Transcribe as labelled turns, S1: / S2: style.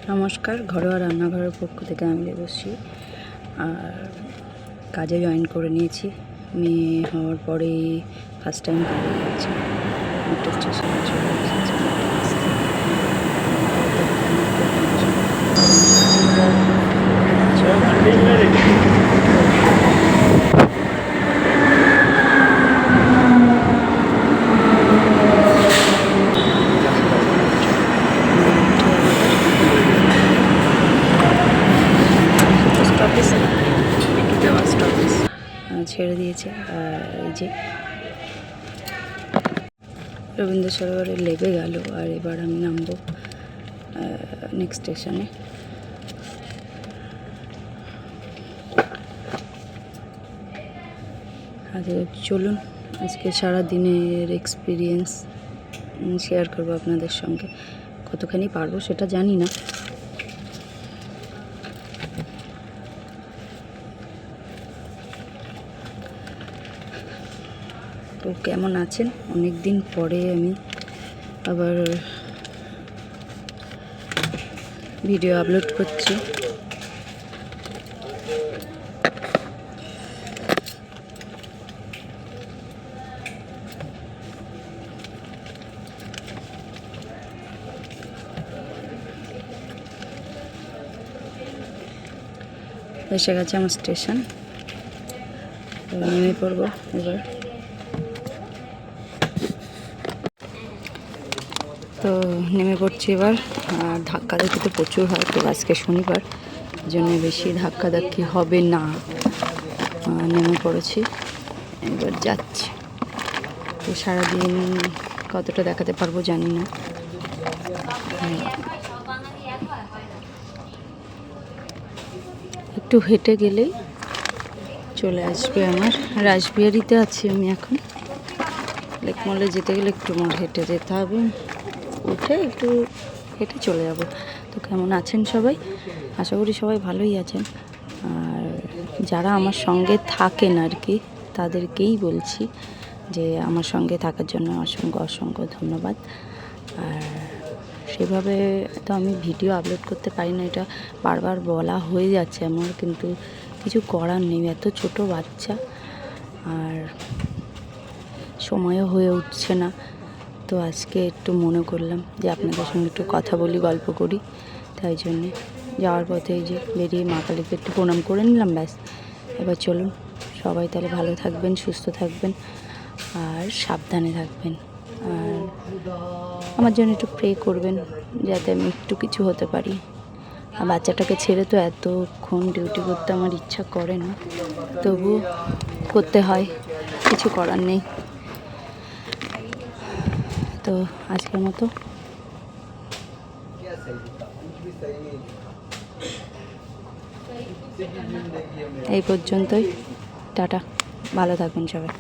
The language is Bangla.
S1: নমস্কার, ঘরোয়া রান্নাঘরের পক্ষ থেকে আমি দেবশ্রী। আর কাজে জয়েন করে নিয়েছি। মেয়ে হওয়ার পরেই ফার্স্ট টাইম কাজে যাচ্ছি। মেট্রো স্টেশনে চলে এসেছি। ছেড়ে দিয়েছে। আর এই যে রবীন্দ্র সরোবরে লেগে গেল। আর এবার আমি নামবো নেক্সট স্টেশনে। আর চলুন আজকে সারা দিনের এক্সপিরিয়েন্স শেয়ার করবো আপনাদের সঙ্গে। কতখানি পারবো সেটা জানি না। তো কেমন আছেন? অনেক দিন পরে আমি আবার ভিডিও আপলোড করছি। এসে গেছে আমার স্টেশন, নেমে পড়বো এবার। তো নেমে পড়ছি এবার। আর ধাক্কাধাক্কি তো প্রচুর হয়, তো আজকে শনিবার জন্য বেশি ধাক্কাধাক্কি হবে না। নেমে পড়েছি, এবার যাচ্ছি। তো সারাদিন কতটা দেখাতে পারবো জানি না। একটু হেঁটে গেলেই চলে আসবে আমার রাসবিহারিতে আছি আমি এখন। লেক মলে যেতে গেলে একটু মোড় হেঁটে যেতে হবে, উঠে একটু হেঁটে চলে যাব। তো কেমন আছেন সবাই? আশা করি সবাই ভালোই আছেন। আর যারা আমার সঙ্গে থাকেন আর কি, তাদেরকেই বলছি যে আমার সঙ্গে থাকার জন্য অসংখ্য ধন্যবাদ। আর সেভাবে তো আমি ভিডিও আপলোড করতে পারি না, এটা বারবার বলা হয়ে যাচ্ছে আমার, কিন্তু কিছু করার নেই। এত ছোট বাচ্চা আর সময়ও হয়ে উঠছে না। তো আজকে একটু মনে করলাম যে আপনাদের সঙ্গে একটু কথা বলি, গল্প করি। তাই জন্যে যাওয়ার পথে এই যে বেরিয়ে মা কালীকে একটু প্রণাম করে নিলাম, ব্যাস। এবার চলুন, সবাই তাহলে ভালো থাকবেন, সুস্থ থাকবেন আর সাবধানে থাকবেন। আর আমার জন্য একটু প্রে করবেন যাতে আমি একটু কিছু হতে পারি। আর বাচ্চাটাকে ছেড়ে তো এতক্ষণ ডিউটি করতে আমার ইচ্ছা করে না, তবুও করতে হয়, কিছু করার নেই। তো আজকের মতো এই পর্যন্তই। টাটা, ভালো থাকবেন সবাই।